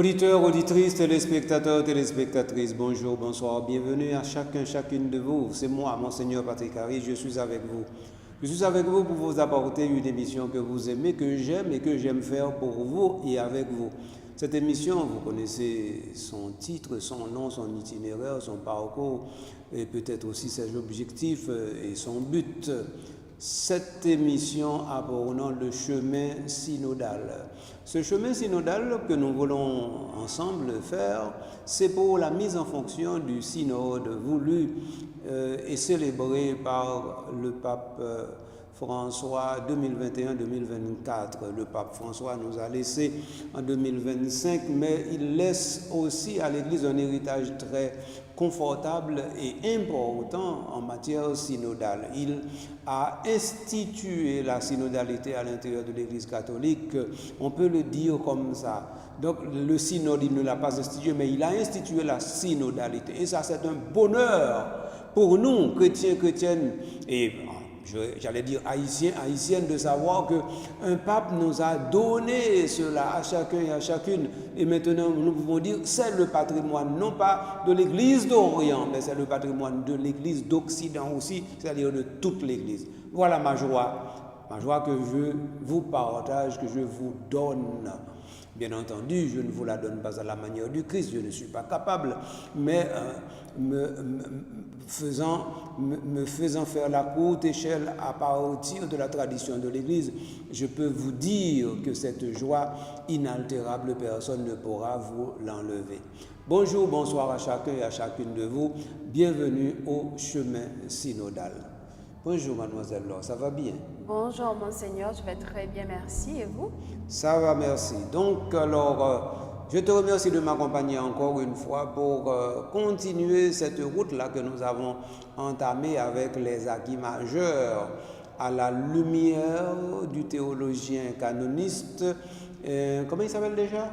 Auditeurs, auditrices, téléspectateurs, téléspectatrices, bonjour, bonsoir, bienvenue à chacun, chacune de vous. C'est moi, Monseigneur Patrick Harry, je suis avec vous. Je suis avec vous pour vous apporter une émission que vous aimez, que j'aime et que j'aime faire pour vous et avec vous. Cette émission, vous connaissez son titre, son nom, son itinéraire, son parcours et peut-être aussi ses objectifs et son but. Cette émission a pour nom le chemin synodal. Ce chemin synodal que nous voulons ensemble faire, c'est pour la mise en fonction du synode voulu et célébré par le pape François 2021-2024. Le pape François nous a laissé en 2025, mais il laisse aussi à l'Église un héritage très confortable et important en matière synodale. Il a institué la synodalité à l'intérieur de l'Église catholique, on peut le dire comme ça. Donc le synode, il ne l'a pas institué, mais il a institué la synodalité. Et ça, c'est un bonheur pour nous, chrétiens, chrétiennes, et j'allais dire haïtiens, haïtiennes, de savoir qu'un pape nous a donné cela à chacun et à chacune. Et maintenant, nous pouvons dire c'est le patrimoine, non pas de l'Église d'Orient, mais c'est le patrimoine de l'Église d'Occident aussi, c'est-à-dire de toute l'Église. Voilà ma joie que je vous partage, que je vous donne. Bien entendu, je ne vous la donne pas à la manière du Christ, je ne suis pas capable, mais me faisant faire la courte échelle à partir de la tradition de l'Église, je peux vous dire que cette joie inaltérable, personne ne pourra vous l'enlever. Bonjour, bonsoir à chacun et à chacune de vous. Bienvenue au chemin synodal. Bonjour mademoiselle Laure, ça va bien? Bonjour monseigneur, je vais très bien, merci. Et vous? Ça va, merci. Donc alors, je te remercie de m'accompagner encore une fois pour continuer cette route-là que nous avons entamée avec les acquis majeurs à la lumière du théologien canoniste. Comment il s'appelle déjà?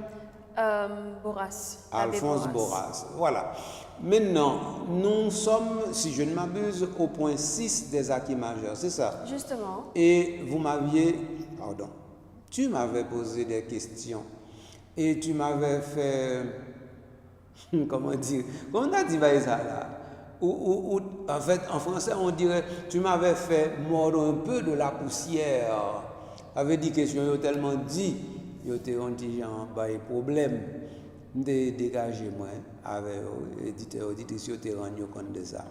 Boras. Alphonse Boras. Voilà. Maintenant, nous sommes, si je ne m'abuse, au point 6 des acquis majeurs, c'est ça? Justement. Et tu m'avais posé des questions et tu m'avais fait, comment dire, comment on a dit ça là? En fait, en français, on dirait, tu m'avais fait mordre un peu de la poussière. Avait dit question, tellement dit, yo te ont dit genre, problème. De dégager moi avec éditeur auditrice te rendu compte de ça,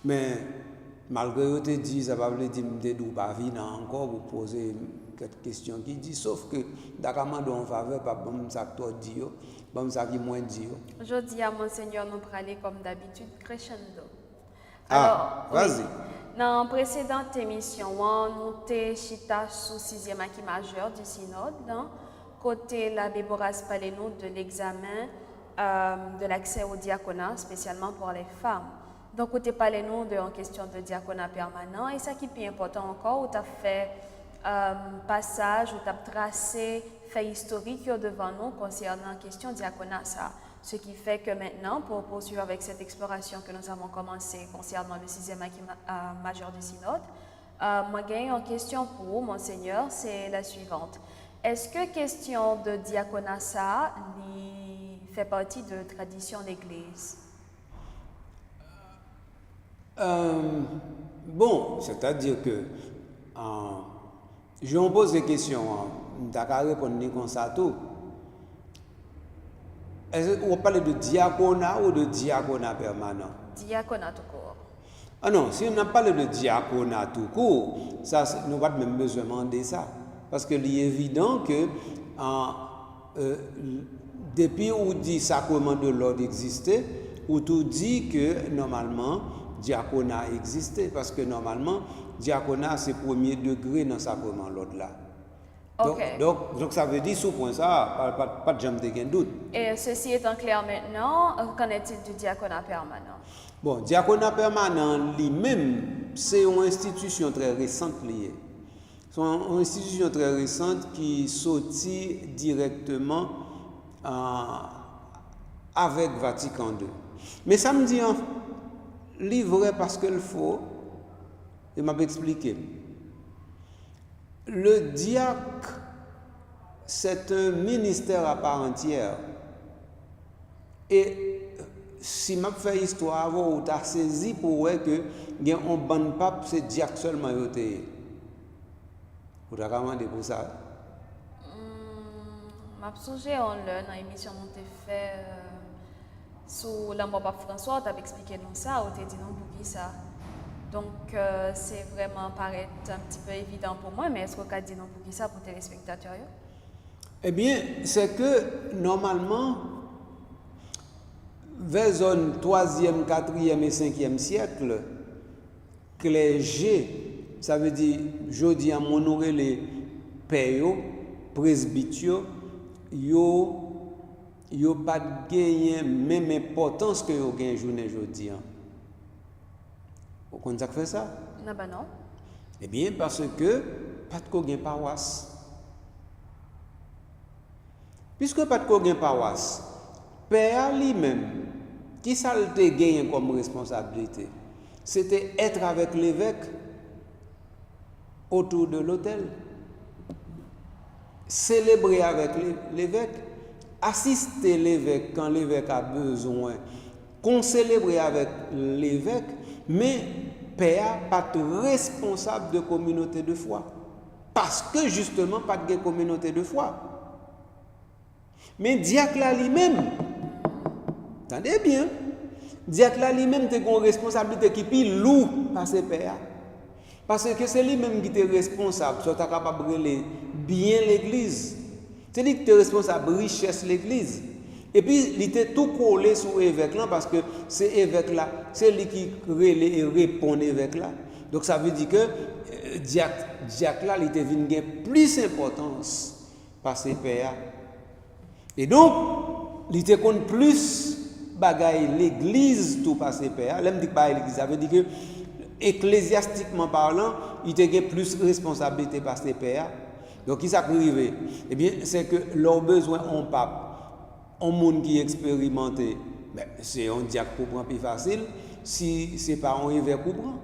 mais malgré te dit ça va veut dire me dou pas venir encore pour poser quelques questions qui dit sauf que d'accord en faveur pas bon ça que toi dit bon ça qui moins dit je dis à monseigneur nous parler comme d'habitude crescendo. Alors vas-y. Oui, dans la précédente émission nous t'ai chita sous 6e acquis majeur du synode hein? Côté l'abbé Boras parlait nous de l'examen de l'accès au diaconat, spécialement pour les femmes. Donc, côté parlez nous de en question de diaconat permanent. Et ça qui est plus important encore, où tu as fait passage, où tu as tracé fait historique devant nous concernant la question diaconat. Ça. Ce qui fait que maintenant, pour poursuivre avec cette exploration que nous avons commencé concernant le 6e acquis majeur du synode, moi j'ai une question pour vous, monseigneur, c'est la suivante. Est-ce que question de diaconat ça fait partie de tradition d'église? Bon, c'est-à-dire que je me pose des questions, tu as répondre comme ça tout. Est-ce qu'on parle de diaconat ou de diaconat permanent? Diaconat tout court. Ah non, si on a parlé de diaconat tout court, ça, nous n'avons pas même besoin de demander ça. Parce que il est évident que depuis où dit sacrement de l'ordre existait, où tout dit que normalement diaconat existait, parce que normalement diaconat c'est premier degré dans le sacrement de l'ordre là. Okay. Donc ça veut dire sous point ça, pas de jamais de doute. Et ceci étant clair maintenant, qu'en est-il du diaconat permanent? Bon, diaconat permanent lui-même, c'est une institution très récente liée. C'est une institution très récente qui sortit directement avec Vatican II. Mais ça me dit livre parce qu'il faut, il m'a expliqué. Le diacre, c'est un ministère à part entière. Et si je fais histoire, ou tu as saisi pour voir que il y a un bon pape, c'est diacre seulement. Vous avez demandé pour ça? Je songé dans l'émission que tu fait sur l'amour pape François, tu as expliqué nous ça, ou tu as dit non pour qui ça. Donc c'est vraiment paraît un petit peu évident pour moi, mais est-ce que tu as dit non pour qui ça pour les téléspectateurs? Eh bien, c'est que normalement, vers le 3e, 4e et 5e siècle, clergé, ça veut dire, je dis à mon honoré les pères, presbytères, yo pas gagné même importance que yo gagne journée aujourd'hui. Vous connaissez ça fait ça? Non, ben non. Eh bien, parce que pas de gagne paroisse. Puisque pas de gagne paroisse, père lui-même, qui ça le gagné comme responsabilité? C'était être avec l'évêque autour de l'autel, célébrer avec l'évêque, assister l'évêque quand l'évêque a besoin, concélébrer avec l'évêque, mais père pas responsable de communauté de foi. Parce que justement, pas de communauté de foi. Mais diacre là lui-même, attendez bien, diacre là lui-même a une responsabilité qui est plus lourde par ses pères. Parce que c'est lui-même qui est responsable, soit capable de bien l'église. C'est lui qui est responsable de richesse l'église. Et puis, il était tout collé sur l'évêque là, parce que c'est l'évêque là, c'est lui qui répond à l'évêque là. Donc ça veut dire que diacre là, il était venu gagner plus d'importance par ses pères. Et donc, il était contre plus bagaille l'église tout par ses pères. L'aime dit pas l'église, ça veut dire que ecclésiastiquement parlant, il était plus responsabilité par ses pères. Donc, qui s'est arrivé? Eh bien, c'est que leur besoin en pape, un monde qui est expérimenté, ben, c'est un diacre pour prendre plus facile si ce n'est pas un évêque pour prendre.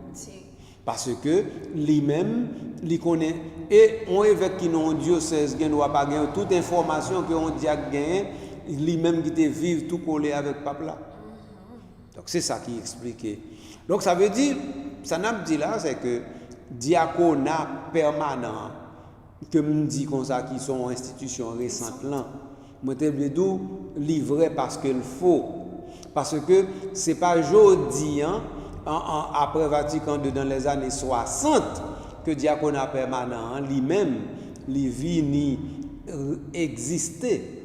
Parce que lui-même, il connaît. Et un évêque qui n'a un diocèse, qui ne doit pas gagner toute information que un diacre gagne, lui-même qui te vive tout collé avec le pape là. Donc c'est ça qui est expliqué. Donc ça veut dire, ça n'a pas dit là, c'est que diaconat permanent, que me dit comme ça, qui sont institutions récentes là, moi te dis livré parce qu'il faut. Parce que c'est pas aujourd'hui, hein, après Vatican II dans les années 60, que diaconat permanent, hein, lui-même, il vit exister.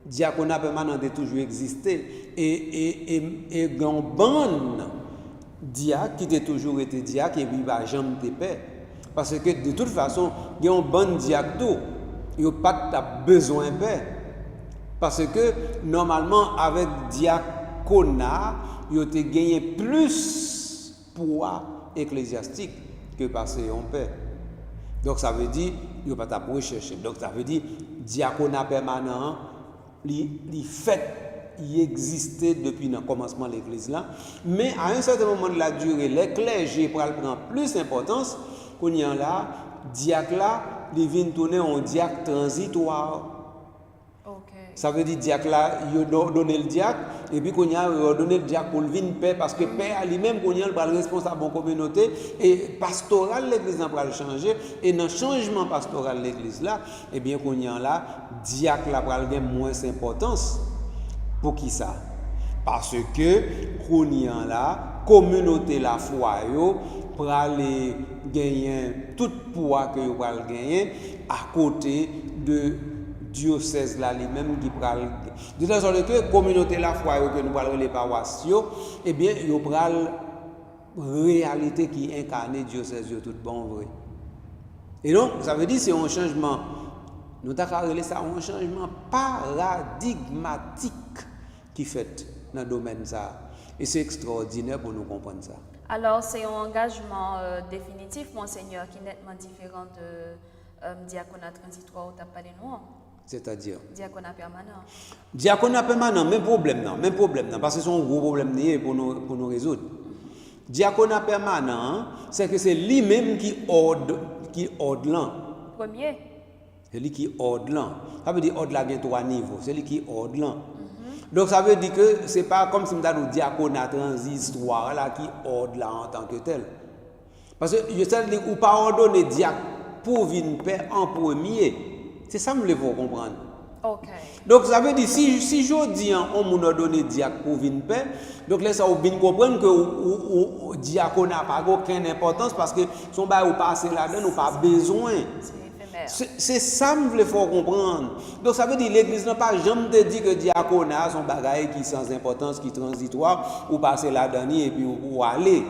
Diaconat permanent a toujours existé. Et grand ban diacre qui a toujours été diacre et puis va jamais de paix. Parce que de toute façon, il y a un bon diacre tout. Il n'y a pas de besoin de paix. Parce que normalement, avec diaconat, il y a gagné plus poids ecclésiastique que passer en paix. Donc ça veut dire, il n'y a pas de recherche. Donc ça veut dire, diaconat permanent, il existait depuis le commencement de l'église là. Mais à un certain moment de la durée, les clergés prennent plus d'importance. Qu'on y a là, diacre là, il vient tourner en diacre transitoire. Ça veut dire diacre là, il a donné le diacre, et puis qu'on a donné le diacre pour le venir paix, parce que père lui-même, qu'on a le responsable de la communauté, et pastoral l'église n'a pas le changer, et dans le changement pastoral de l'église là, eh bien qu'on y a là, diacre là, va gagner moins d'importance. Pour qui ça? Parce que qu'on y a là, communauté la foi, pour aller gagner tout poids que vous allez gagner à côté de diocèse là lui-même qui pral de telle sorte que communauté la foi que nous parlons les paroisses eh bien yo pral réalité qui incarne diocèse tout bon vrai. Et donc ça veut dire c'est un changement, nous t'a relé ça un changement paradigmatique qui fait dans le domaine ça, et c'est extraordinaire pour nous comprendre ça. Alors, c'est un engagement définitif, Monseigneur, qui est nettement différent de diaconat transitoire ou tapalé noir. C'est-à-dire diaconat permanent. Diaconat permanent, même problème, parce que c'est un gros problème pour nous résoudre. Diaconat permanent, c'est que c'est lui-même qui ordre là. Premier. C'est lui qui ordre là. Ça veut dire ordre là, il y a 3 niveaux. C'est lui qui ordre là. Donc ça veut dire que c'est pas comme si on a le diaconat transitoire là qui ordre là en tant que tel. Parce que je sais que ou pas ordonner diacre pour venir paix en premier. C'est ça que je veux comprendre. OK. Donc ça veut dire si je dis on m'a donné diacre pour venir paix, donc là ça vous bien comprendre que le diaconat n'a pas aucune importance parce que son bail ou passer là-dedans ou pas besoin. C'est ça que je voulais faire comprendre. Donc ça veut dire que l'église n'a pas jamais dit que le diaconat sont bagaille qui sans importance, qui transitoire, ou passer là-dedans et puis ou aller.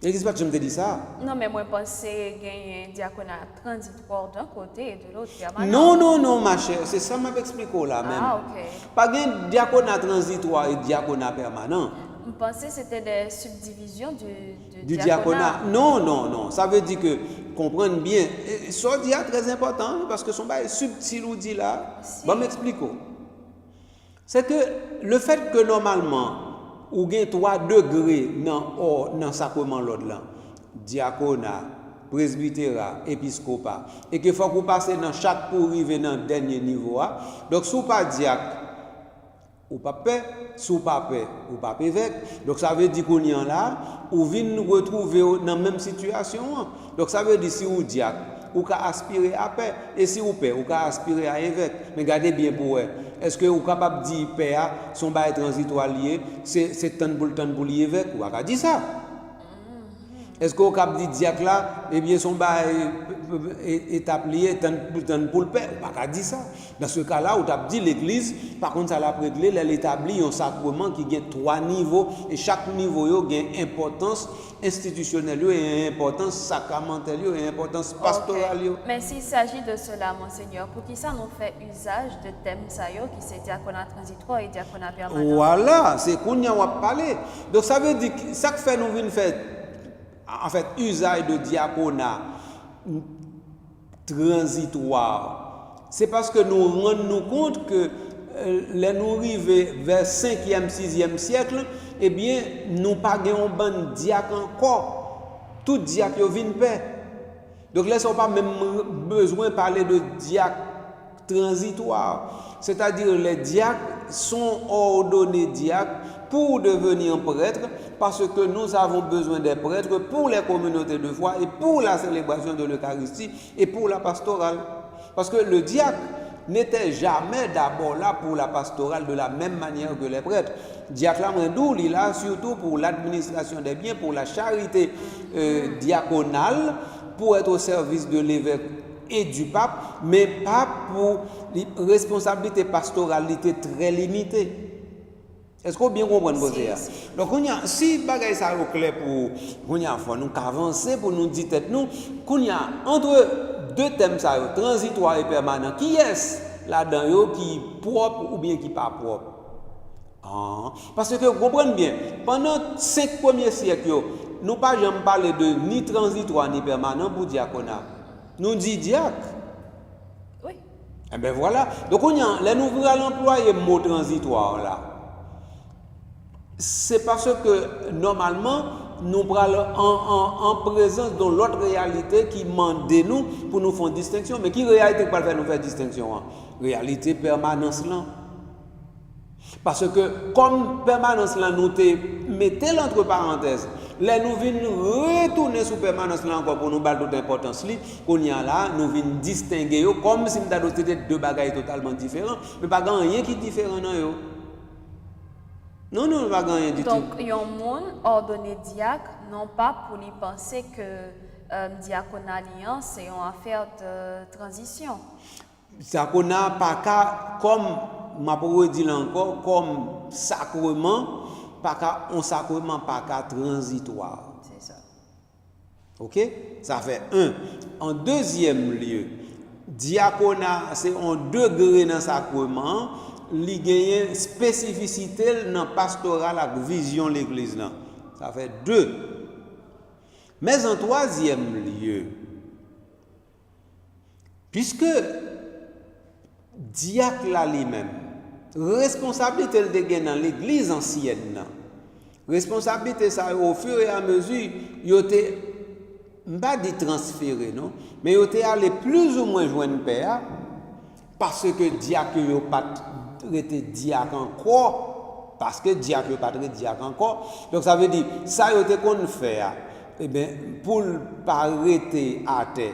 L'église pas que je me dis ça. Non, mais moi, je pense qu'il y a un diaconat transitoire d'un côté et de l'autre permanent. Non, ma chère, c'est ça que je m'explique là même. Ah, ok. Pas de diaconat transitoire et diaconat permanent. Je pensais que c'était des subdivisions du diaconat. Non. Ça veut dire que, comprendre bien, ce dia très important parce que son bail subtil ou dit là, je m'explique. C'est que le fait que normalement, ou gain 3 degrés dans le sacrement l'autre là, diaconat, presbytérat, épiscopat, et que faut qu'on passe dans chaque pour arriver dans le dernier niveau. Donc, si vous pas diacre, ou pas paix, sous pas paix, ou pas évêque. Donc ça veut dire qu'on y en là, ou vient nous retrouver dans la même situation. Donc ça veut dire si vous diacre, ou qu'à aspirer à paix, et si vous paix, ou qu'à aspirer à évêque. Mais regardez bien pour vous. Est-ce que vous êtes capable de dire paix, son bail transitoire lié, c'est tant pour l'évêque, ou à dire ça? Est-ce que vous êtes capable de dire diacre là, eh bien son bail établi tant pour le père, ou pas dire ça. Dans ce cas-là, vous avez dit l'église, par contre, ça l'a réglé, elle établit un sacrement qui a 3 niveaux, et chaque niveau a une importance institutionnelle, et une importance sacramentelle, et une importance pastorale. Okay. Mais s'il s'agit de cela, Monseigneur, pour qui ça nous fait usage de thèmes qui c'est diaconat transitoire et diaconat permanent? Voilà, c'est qu'on y a parlé. Donc ça veut dire que ça que fait nous venir faire en fait usage de diaconat transitoire, c'est parce que nous rendons compte que les nous arrivés vers 5e, 6e siècle, eh bien, nous pas gagnons bon diacre encore. Tout diacre vient paix. Donc là, on n'a pas même besoin de parler de diacre transitoire. C'est-à-dire les diacres sont ordonnés diacres pour devenir prêtres parce que nous avons besoin des prêtres pour les communautés de foi et pour la célébration de l'Eucharistie et pour la pastorale. Parce que le diacre n'était jamais d'abord là pour la pastorale de la même manière que les prêtres. Diacre là, il est là surtout pour l'administration des biens, pour la charité diaconale, pour être au service de l'évêque et du pape, mais pas pour les responsabilités pastoralité très limitées. Est-ce qu'on bien comprendre ça? Donc, si bagay ça est clair pour nous avancer pour nous dire tête nous, entre deux thèmes ça, transitoire et permanent, qui est là-dedans qui est propre ou bien qui n'est pas propre? Parce que vous comprenez bien, pendant 5 premiers siècles, nous pas jamais parlé de ni transitoire ni permanent pour diaconat. Nous dit diacre. Oui. Eh bien voilà. Donc, les nouveaux employés le mot transitoire là. C'est parce que normalement, nous parlons en présence de l'autre réalité qui demande de nous pour nous faire une distinction. Mais qui réalité pour faire nous faire distinction? Réalité permanence là. Parce que comme permanence là, nous mettons entre parenthèses, là nous venons retourner sur permanence là encore pour nous donner toute importance. Qu'on y a là, nous venons distinguer comme si nous avions deux bagages totalement différents, mais pas rien qui est différent dans eux. Non, pas rien du tout. Donc, il y a un monde ordonné diacre, non pas pour y penser que diaconat c'est une affaire de transition. Diaconat pas qu'à, comme ma parole dit encore, comme sacrement, pas qu'à un sacrement, pas qu'à transitoire. C'est ça. Ok? Ça fait un. En deuxième lieu, diaconat, c'est un degré dans le sacrement. Il y a une spécificité dans le pastoral la vision de l'église. Ça fait 2. Mais en troisième lieu, puisque diacre là lui-même, responsabilité de dans l'église ancienne, responsabilité ça au fur et à mesure, il était pas dit transféré, non, mais il était allé plus ou moins joindre père parce que diacre n'a pas rester diacre encore, parce que diacre n'est pas très diacre encore. Donc ça veut dire, ça y est qu'on fait, eh bien, pour ne pas arrêter à terre,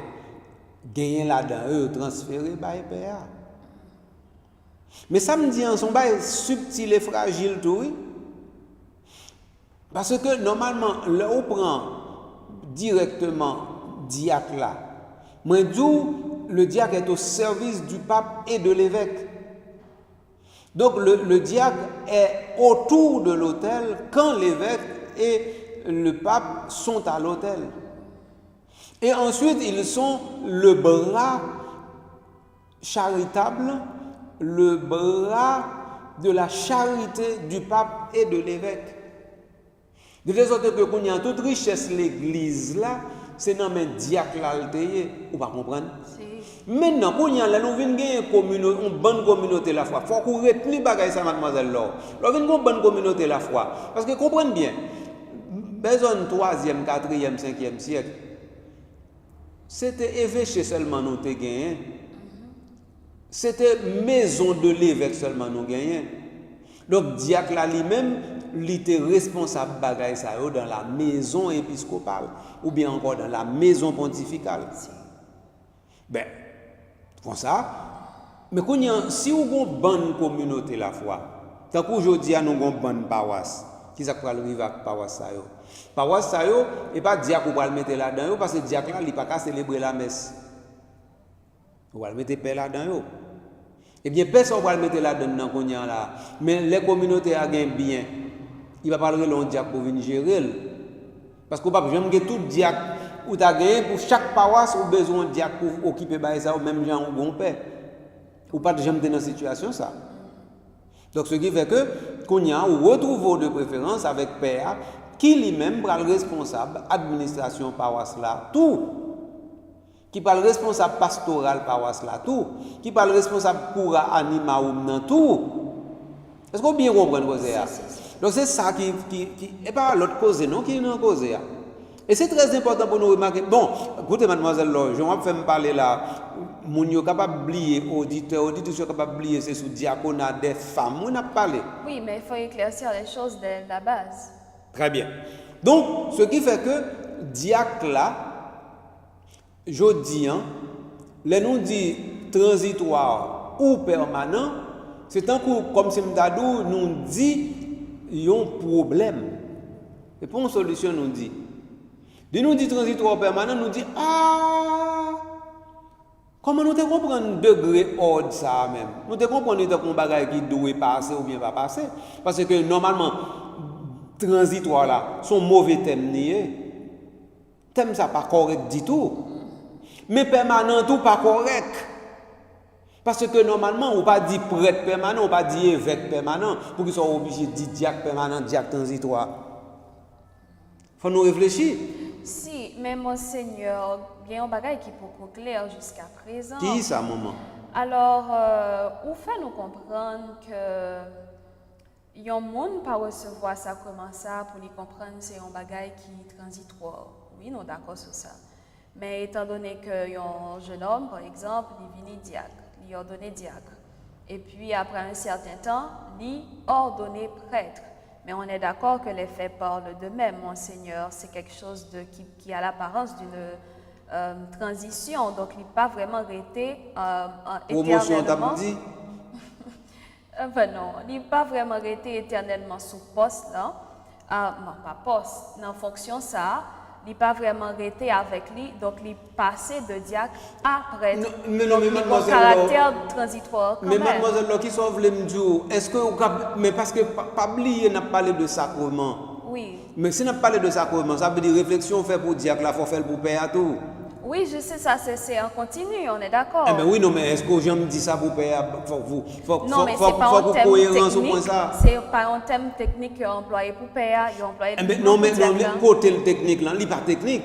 gagner là-dedans, eux, transférer, bah, PA. Mais ça me dit, en son bail subtil et fragile, tout, oui. Parce que normalement, là, on prend directement diacre là. Moi, d'où le diacre est au service du pape et de l'évêque. Donc, le diacre est autour de l'autel quand l'évêque et le pape sont à l'autel. Et ensuite, ils sont le bras charitable, le bras de la charité du pape et de l'évêque. De telle sorte que quand il y a toute richesse l'église là, c'est dans mes diacres là le vous pas comprendre? Maintenant, quand il y a là, nous venons une bonne communauté la foi. Il faut qu'on retenir bagaille ça, mademoiselle Laure. Nous venons une bonne communauté la foi. Parce que comprenez bien, besoin de 3e, 4e, 5e siècle, c'était évêché seulement nous avons gagné. C'était maison de l'évêque seulement nous gagné. Donc, diacre là lui-même, il était responsable bagaille ça dans la maison épiscopale ou bien encore dans la maison pontificale. Ben, comme ça. Mais si vous avez une bonne communauté la foi, tant qu'aujourd'hui nous avons une bonne paroisse, qui s'appelle arriver avec paroisse ça yo. Paroisse ça yo et pas diacre pour le mettre là-dedans parce que diacre là il pas qu'à célébrer la messe. On va le mettre père là-dedans. Eh bien, personne ne va le mettre là-dedans qu'on y a là. Mais les communautés ont bien, il va parler de diacre pour venir gérer. Parce que j'aime que tout diacre, ou tu as gagné pour chaque paroisse, ou besoin de diacre pour occuper ça, ou même gens ou bon père. Ou pas de jamais dans cette situation ça. Donc, ce qui fait que, qu'on y a, on retrouve de préférence avec père, qui lui-même prend le responsable, administration paroisse là, tout. Qui parle responsable pastoral paroisse là tout, qui parle responsable pour animal ou tout. Est-ce que vous bien comprenez ça? Donc c'est ça qui et pas l'autre cause non qui est une cause. Et c'est très important pour nous remarquer. Bon, écoutez mademoiselle Laure, je vais me parler là, moun yo capable oublier auditeur capable oublier c'est sous diaconat des femmes, on a parlé. Oui, mais il faut éclaircir les choses dès la base. Très bien. Donc ce qui fait que diacre là je dis, les nous dit transitoire ou permanent, c'est tant que, comme c'est m'dadou, nous dit, il y a un problème. Et pour une solution, nous dit. De nous dit transitoire ou permanent, nous dit, comment nous te comprendre degré ordre ça même? Nous te comprendre que un bagage qui doit passer ou bien pas passer. Parce que normalement, transitoire là, son mauvais thème nié. Thème ça pas correct du tout. Mais permanent tout pas correct. Parce que normalement, on pas dit prêtre permanent, on pas dit évêque permanent, pour qu'ils soient obligés de dire diacre permanent, diacre transitoire. Faut nous réfléchir. Si, mais monseigneur, bien un bagage qui est beaucoup clair jusqu'à présent. Qui ça, maman? Alors, où fait nous comprendre que y a un monde pas recevoir sacrement ça pour les comprendre c'est un bagage qui est transitoire. Oui, nous d'accord sur ça. Mais étant donné qu'il y a un jeune homme, par exemple, il est venu diacre, il est ordonné diacre. Et puis, après un certain temps, il est ordonné prêtre. Mais on est d'accord que les faits parlent d'eux-mêmes, monseigneur. C'est quelque chose qui a l'apparence d'une transition. Donc, il n'est pas vraiment arrêté éternellement. Dit? Enfin, non, il n'est pas vraiment arrêté éternellement sous poste, là. Non, pas poste, en fonction de ça. Il n'est pas vraiment arrêté avec lui, donc il est passé de diacre à prêtre. Mais non, mais mademoiselle, caractère transitoire quand mais même. mademoiselle, qui sont voulu me dire, est-ce que, mais parce que pas oublier, n'a parlé de sacrement. Oui. Mais si n'a parlé de sacrement, ça veut dire réflexion fait pour diacre, là, faut faire pour père à tout. Oui, je sais ça, c'est en continu, on est d'accord. Eh bien oui, non, mais est-ce que j'aime dire ça pour père, non, mais c'est pas un thème technique. C'est pas un thème technique qu'on employé pour père, il employé pour non, mais non, côté le technique là, il n'est pas technique.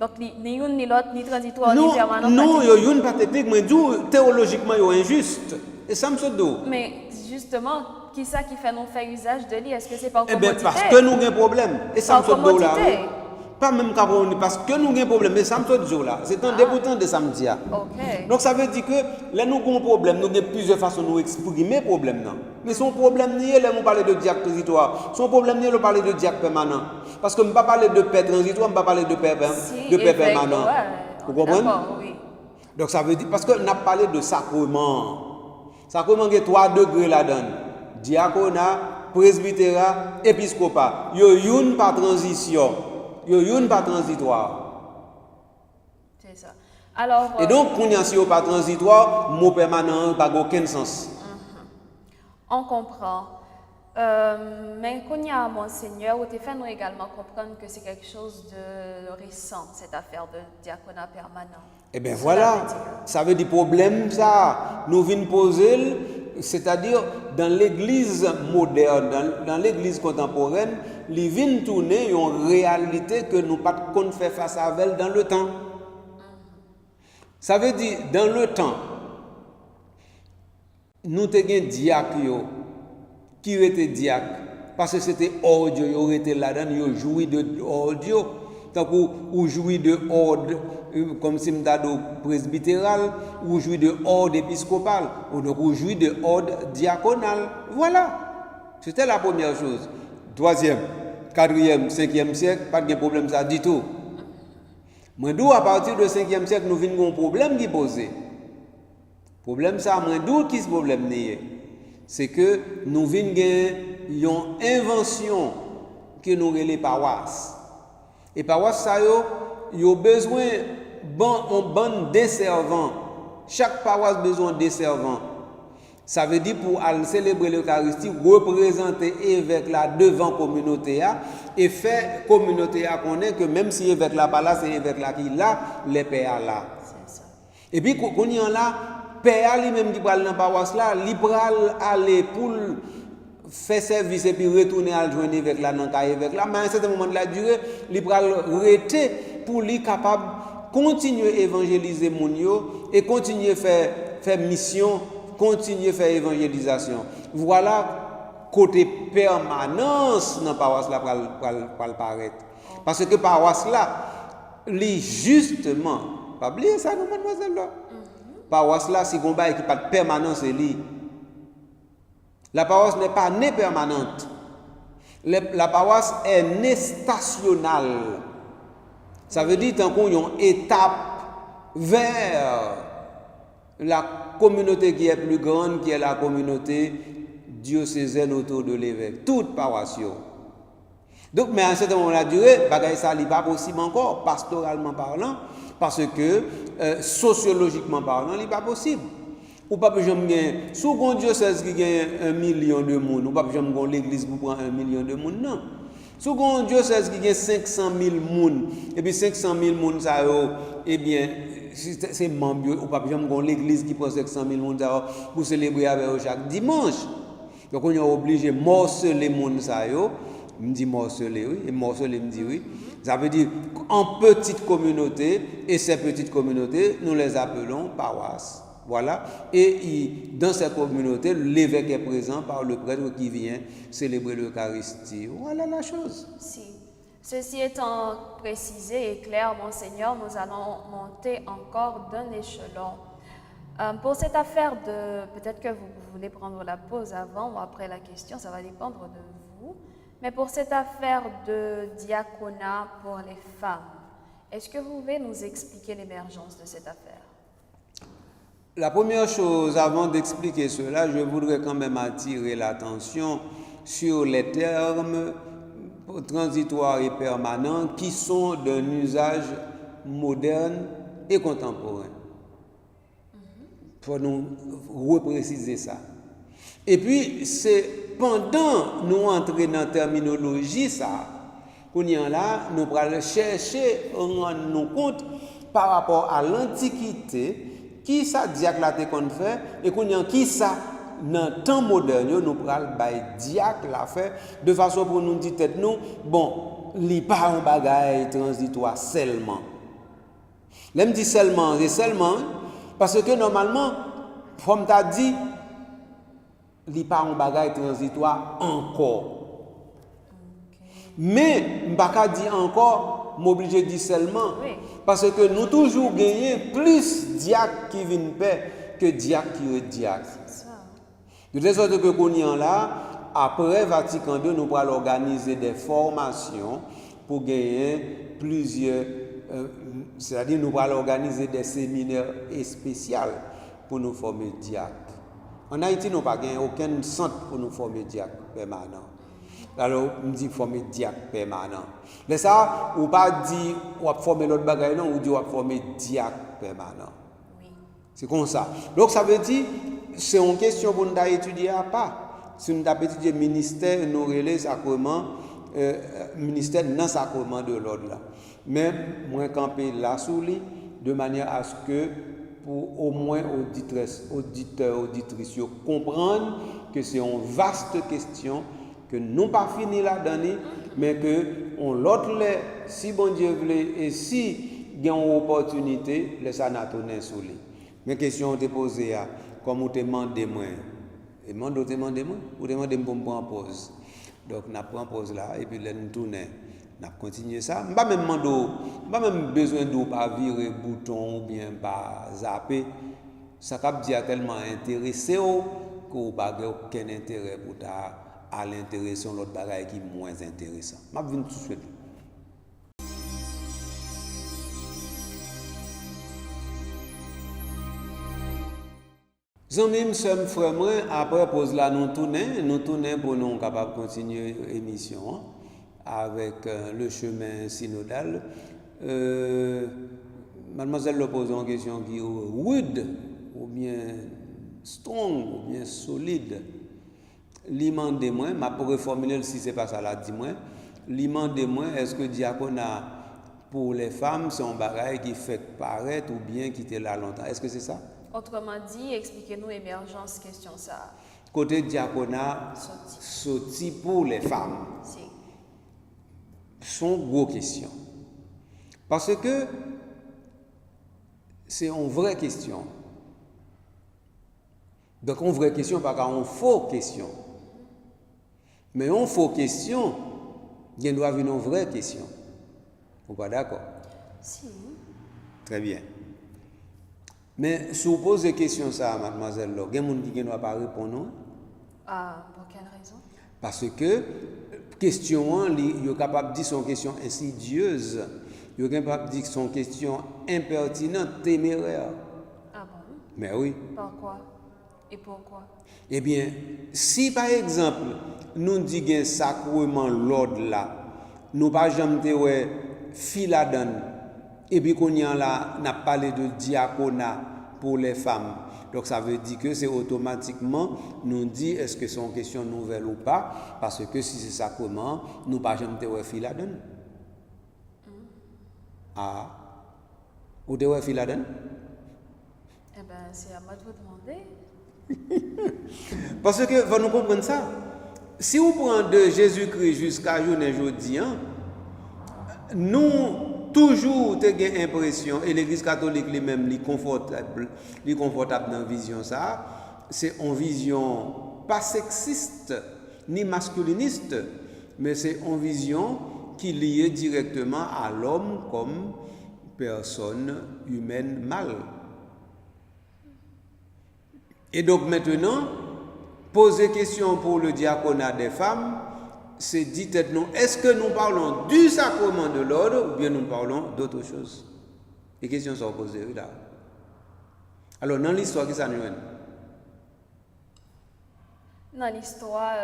Donc ni une ni l'autre, ni transitoire, non, ni permanent. Non, il n'y a pas technique, mais théologiquement, il est injuste. Et ça me saute d'eau. Mais justement, qui ça qui fait nous faire usage de lui? Est-ce que c'est pas en Eh commodité? bien, parce que nous avons un problème. Et ça me saute d'eau là. Pas même parce que nous avons un problème, mais ça me fait jour là. C'est un débutant de samedi. Ok. Donc ça veut dire que là nous avons un problème, nous avons plusieurs façons de nous exprimer le problème. Mais son problème n'est pas de parler de diacre transitoire. Son problème n'est pas de parler de diacre permanent. Parce que je ne vais pas parler de père transitoire, je ne vais pas parler de père permanent. Vous comprenez? Oui. Donc ça veut dire, parce qu'on a parlé de sacrement. Sacrement, il y a 3 degrés là-dedans. Diaconat, presbytérat, épiscopat. Il y a une par transition. Il y a une par transitoire. C'est ça. Alors, Et donc, quand il y a un par transitoire, mot permanent n'a aucun sens. on comprend. Mais quand il y a Monseigneur, vous fait nous également comprendre que c'est quelque chose de récent, cette affaire de diaconat permanent. Eh bien voilà, ça veut dire problème ça, nous venons poser, c'est-à-dire dans l'église moderne, dans l'église contemporaine, les viennent tourner une réalité que nous pas qu'on fait face à elle dans le temps. Ça veut dire dans le temps, nous avons diacre qui était diacre parce que c'était ordre, ils étaient là-dedans, ils jouaient de ordre, tant qu'on jouait de ordre comme si m'dado presbytéral ou jouit de ordre épiscopal ou donc ou jouit de ordre diaconal. Voilà. C'était la première chose. 3e, 4e, 5e siècle, pas de problème ça du tout. Mais d'où à partir du 5e siècle nous venons un problème qui posé. Problème ça, mais d'où qui ce problème n'est? C'est que nous venons une invention que nous les paroisses. Et paroisse ça yo besoin on bande des servants. Chaque paroisse a besoin des servants. Ça veut dire pour aller célébrer l'Eucharistie, représenter évêque là devant la communauté et faire communauté connaître que même si évêque là pas là, c'est évêque là qui là, les pères là. C'est ça. Et puis quand il y a là, père lui-même qui parle dans la paroisse là, il pral aller pour faire service et puis retourner à joindre évêque là dans évêque là, mais à un certain moment de la durée, il pral rester pour lui capable continuer à évangéliser mon yo et continuer à faire mission, continuer à faire évangélisation. Voilà côté permanence dans la paroisse là pour paraître. Parce que paroisse là, li justement, pas oublier ça, non, mademoiselle là. Paroisse là, si on a qui pas de permanence, la paroisse n'est pas née permanente. La paroisse est née stationnale. Ça veut dire tant qu'on y a une étape vers la communauté qui est plus grande, qui est la communauté diocésaine autour de l'évêque. Toute paroisse. Donc, mais à un certain moment de la durée, ça n'est pas possible encore, pastoralement parlant, parce que sociologiquement parlant, il n'est pas possible. Ou pas jamais gagner, sous un diocèse qui gagne 1 million de monde, ou pas jamais gagner l'église pour prendre 1 million de monde, non. Sous un diocèse qui gagne 500 000 monde, et puis 500 000 monde, ça, eh bien, c'est membre, ou pas jamais gagner l'église qui prend 500 000 monde pour célébrer avec eux chaque dimanche. Donc on est obligé de morceler les monde, ça, me dit morceler, oui, et morceler me dit oui. Ça veut dire en petite communauté, et ces petites communautés, nous les appelons paroisses. Voilà. Et dans cette communauté, l'évêque est présent par le prêtre qui vient célébrer l'Eucharistie. Voilà la chose. Si. Ceci étant précisé et clair, Monseigneur, nous allons monter encore d'un échelon. Pour cette affaire de... Peut-être que vous voulez prendre la pause avant ou après la question, ça va dépendre de vous. Mais pour cette affaire de diaconat pour les femmes, est-ce que vous pouvez nous expliquer l'émergence de cette affaire? La première chose, avant d'expliquer cela, je voudrais quand même attirer l'attention sur les termes transitoires et permanents qui sont d'un usage moderne et contemporain. Pour nous repréciser ça. Et puis, c'est pendant nous entrer dans la terminologie, ça, qu'on y a là, nous allons chercher, rendre nous compte par rapport à l'Antiquité, qui ça diacre la qu'on fait, et qu'on y a qui ça, dans le temps moderne, nous allons diacre la fait, de façon pour nous dire tête nous, bon, li pas un bagage transitoire seulement. L'aime dit seulement, c'est seulement, parce que normalement, comme tu as dit, li pas un bagage transitoire encore. Mais, m'baka dit encore, m'oblige de dire seulement. Oui. Parce que nous toujours gagnons plus diacres qui viennent paix que diacres qui sont diacres. C'est ça. De telle sorte que qu'on y en là, après Vatican II, nous allons organiser des formations pour gagner plusieurs, c'est-à-dire nous allons organiser des séminaires spéciaux pour nous former diacres. En Haïti, nous n'avons pas aucun centre pour nous former diacres permanents. Alors, on dit former diacre permanent. Mais ça, on pas dit on va former l'autre bagaille, non, on dit on va former diacre permanent. Oui. C'est comme ça. Donc, ça veut dire, c'est une question pour nous étudier à part. Si nous avons étudié le ministère, nous relais sacrement, ministère non sacrement de l'ordre là. Mais, moi, camper là sous lui, de manière à ce que, pour au moins auditeurs, auditrices, comprendre que c'est une vaste question que nous pas fini là-dedans, mais que on l'autre les, si bon Dieu veut, et si il y a une opportunité, les anatones sous lui. Mais question on te posée, comme on te demande moi, et moi, ou demande pour me prendre pause. Donc, on prend pause là, et puis là, nous tournons. On continue ça. Je n'ai pas même besoin de pas virer bouton ou bien pas zapper. Ça cap dire tellement intéressé que vous n'avez aucun intérêt pour à l'intérêt sur l'autre bagaille qui est moins intéressant. Je vais tout de suite. Amis, sommes frères, après pause là, nous tournons pour nous capables de continuer l'émission avec le chemin synodal. Mademoiselle le pose une question qui est rude, ou bien strong, ou bien solide. L'imande de moi, ma pour reformuler si c'est pas ça là, dis-moi. L'imande de moi, est-ce que diaconat pour les femmes, c'est un bagage qui fait paraître ou bien qui était là longtemps? Est-ce que c'est ça? Autrement dit, expliquez-nous émergence question ça. Côté diaconat, sorti pour les femmes. Si. Sont gros questions. Parce que c'est une vraie question. Donc, une vraie question, pas une fausse question. Mais une fausse question, il doit avoir une vraie question. Vous n'êtes pas d'accord? Si. Très bien. Mais si vous posez question ça, mademoiselle, il y a des gens qui ne doivent pas répondre. Ah, pour quelle raison? Parce que question, il est capable de dire son question insidieuse, il est capable de dire son question impertinente, téméraire. Ah bon? Mais oui. Pourquoi? Et pourquoi? Eh bien, si par exemple, nous disons sacrement l'ordre là, nous pas jamais ouais filadon, et puis qu'on y a là, n'a parlé de diaconat pour les femmes. Donc ça veut dire que c'est automatiquement nous dit est-ce que c'est une question nouvelle ou pas, parce que si c'est sacrement, nous pas jamais ouais filadon. Ah, ou de ouais filadon? Eh bien, c'est à moi de vous demander. Parce que, vous nous comprenez ça? Si vous prenez de Jésus-Christ jusqu'à aujourd'hui, nous, toujours, avons l'impression, et l'Église catholique lui-même, est confortable dans la vision ça, c'est une vision pas sexiste, ni masculiniste, mais c'est une vision qui est liée directement à l'homme comme personne humaine mâle. Et donc maintenant, poser question pour le diaconat des femmes, c'est dit nous, est-ce que nous parlons du sacrement de l'ordre ou bien nous parlons d'autre chose? Les questions sont posées là. Alors dans l'histoire, qu'est-ce que ça nous mène? Dans l'histoire,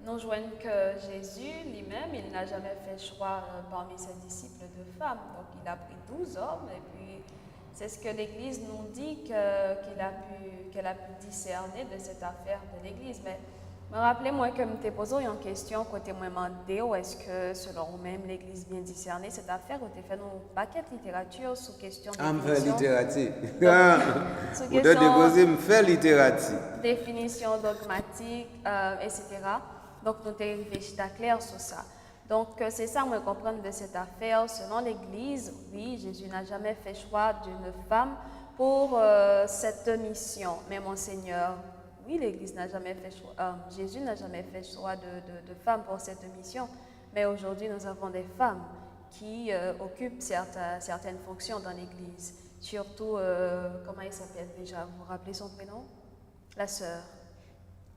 nous joignons que Jésus lui-même, il n'a jamais fait choix parmi ses disciples de femmes. Donc il a pris 12 hommes et puis c'est ce que l'Église nous dit qu'elle a pu discerner de cette affaire de l'Église. Mais me rappelez-moi que je t'ai posé une question côté moi demandé est-ce que selon vous-même l'Église vient discerner cette affaire ou tu fait un paquet de littérature sous question de définition. Littérature. Sous Vous devez déposer me faire littérature. Définition dogmatique, etc. Donc nous t'ai réfléchi clair sur ça. Donc, c'est ça, moi, comprendre de cette affaire. Selon l'Église, oui, Jésus n'a jamais fait choix d'une femme pour cette mission. Mais mon Seigneur, oui, l'Église n'a jamais fait choix, Jésus n'a jamais fait choix de femmes pour cette mission. Mais aujourd'hui, nous avons des femmes qui occupent certaines fonctions dans l'Église. Surtout, comment elle s'appelle déjà? Vous vous rappelez son prénom? La sœur.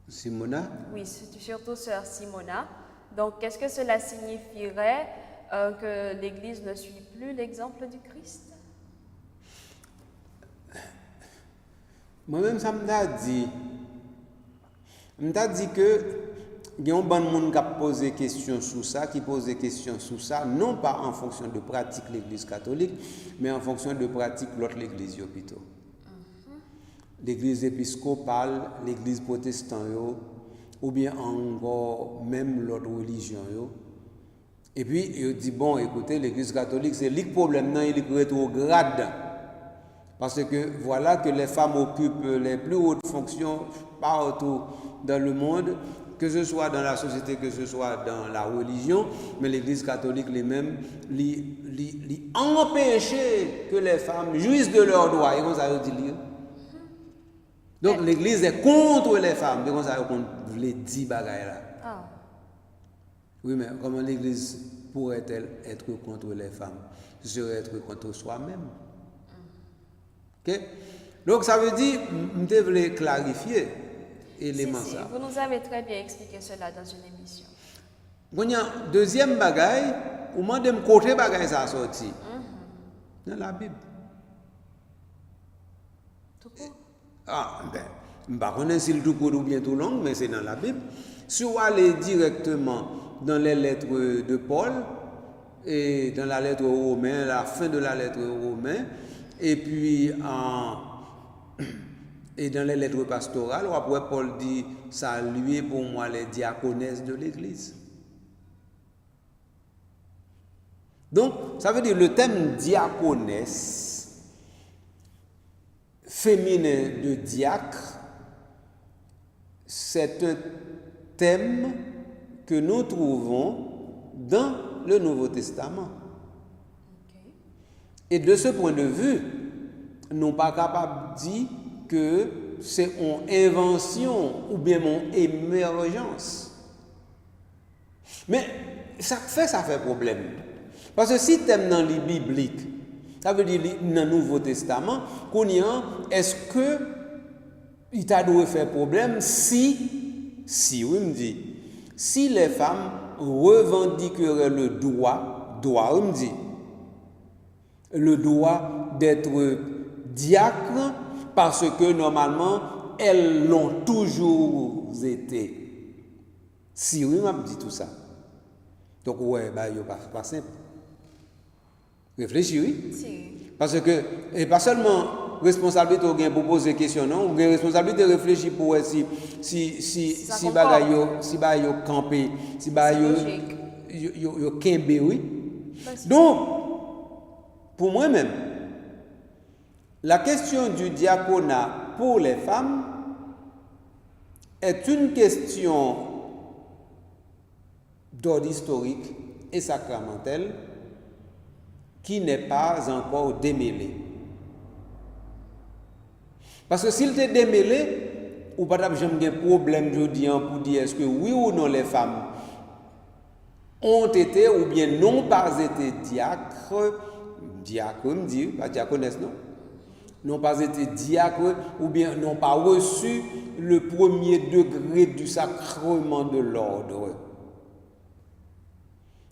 Simona? Oui, surtout sœur Simona. Donc, qu'est-ce que cela signifierait que l'Église ne suit plus l'exemple du Christ? Moi-même, ça m'a dit que il y a un bon monde qui a posé question sur ça, qui pose des questions sur ça, non pas en fonction de pratique l'Église catholique, mais en fonction de pratique l'autre l'Église plutôt. L'Église épiscopale, l'Église protestante, ou bien encore même l'autre religion. Et puis, il dit, bon, écoutez, l'Église catholique, c'est le problème, non, il est rétrograde. Parce que voilà que les femmes occupent les plus hautes fonctions partout dans le monde, que ce soit dans la société, que ce soit dans la religion, mais l'Église catholique les-mêmes empêcher que les femmes jouissent de leurs droits. Et comme ça, dit lire. Donc l'Église est contre les femmes. Et comme ça, on voulait dire bagaille là. Ah. Oui, mais comment l'Église pourrait-elle être contre les femmes? Ce serait être contre soi-même. Okay? Donc ça veut dire, je devrais clarifier l'élément Si, ça. vous nous avez très bien expliqué cela dans une émission. Quand il y a deuxième bagaille, au moment de me côté bagaille ça sorti dans la Bible. Tout court. Ah ben, je ne sais pas si le tout court ou bien tout long, mais c'est dans la Bible. Si on aller directement dans les lettres de Paul et dans la lettre aux Romains, la fin de la lettre aux Romains, et puis et dans les lettres pastorales, après Paul dit saluez pour moi les diaconesses de l'Église. Donc, ça veut dire le thème diaconesse, féminin de diacre, c'est un thème que nous trouvons dans le Nouveau Testament. Okay. Et de ce point de vue, nous ne sommes pas capables de dire que c'est une invention ou bien mon émergence. Mais ça fait problème. Parce que si tu es dans les bibliques, ça veut dire dans le Nouveau Testament, est-ce que il t'a dû faire problème si oui me dit, si les femmes revendiqueraient le droit me dit, le droit d'être diacre parce que normalement elles l'ont toujours été. Si oui m'a dit tout ça. Donc ouais, bah il pas simple. Réfléchis, oui. Si. Parce que, et pas seulement responsabilité pour poser des questions, non, ou responsabilité de réfléchir pour si bagaille campé, si bagaille yo kembe, oui. Donc, pour moi-même, la question du diaconat pour les femmes est une question d'ordre historique et sacramentel qui n'est pas encore démêlé. Parce que s'il était démêlé, ou pas jamais un problème pour dire est-ce que oui ou non les femmes ont été ou bien n'ont pas été diacres, me dit, pas diaconesse non, n'ont pas été diacres ou bien n'ont pas reçu le premier degré du sacrement de l'ordre.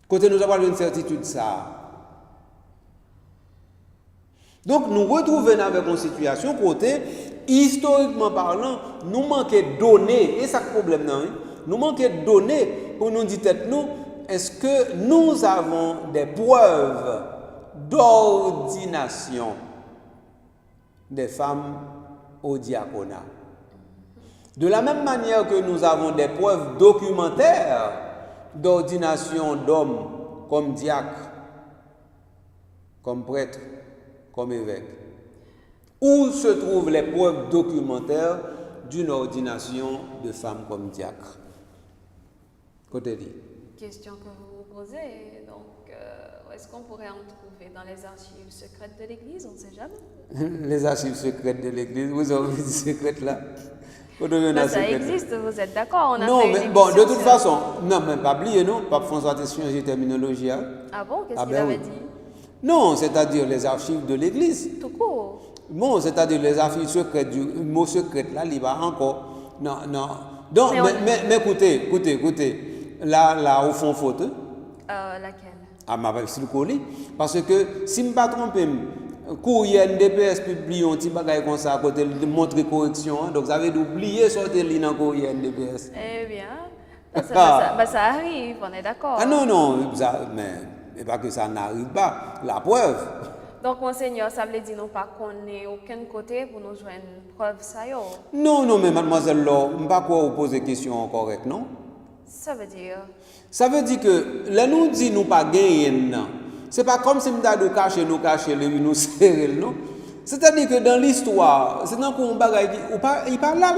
Côté nous avons une certitude ça. Donc nous retrouvons avec une situation côté, historiquement parlant, nous manquons de données, et ça le problème, non, nous manquons de données pour nous dire nous, est-ce que nous avons des preuves d'ordination des femmes au diaconat? De la même manière que nous avons des preuves documentaires d'ordination d'hommes comme diacres, comme prêtres, comme évêque. Où se trouvent les preuves documentaires d'une ordination de femmes comme diacre? Côté dit. Question que vous vous posez, donc où est-ce qu'on pourrait en trouver dans les archives secrètes de l'Église? On ne sait jamais. Les archives secrètes de l'Église, vous avez des secrètes là? Ça existe, vous êtes d'accord? Non, mais bon, de toute façon, non, mais pas oublier, non, Pape François a changé de terminologie. Hein? Ah bon? Qu'est-ce qu'il ben avait oui. dit? Non, c'est-à-dire les archives de l'Église. Tout court. Bon, c'est-à-dire les archives secrètes, du mot secret, là, il va encore. Non, non. Donc, mais écoutez. Là, au fond, faute. Laquelle? Ah, ma va le colis. Parce que, si je ne me pas trompé, courrier NDPS publie un petit bagage comme ça à côté de montrer correction. Hein. Donc, vous avez oublié sortir le dans le courrier NDPS. Eh bien, ça arrive, on est d'accord. Ah non, mais pas que ça n'arrive pas. La preuve. Donc, Monseigneur, ça veut dire non pas qu'on n'ait aucun côté pour nous joindre une preuve, ça y est. Non, mais mademoiselle Laure, je ne sais pas quoi vous poser question correcte, non? Ça veut dire? Ça veut dire que, là, nous dit nous pas gagner, non. C'est pas comme si nous avons caché, nous serrer, non? C'est-à-dire que dans l'histoire, c'est dans qu'on bagaille, il parle là.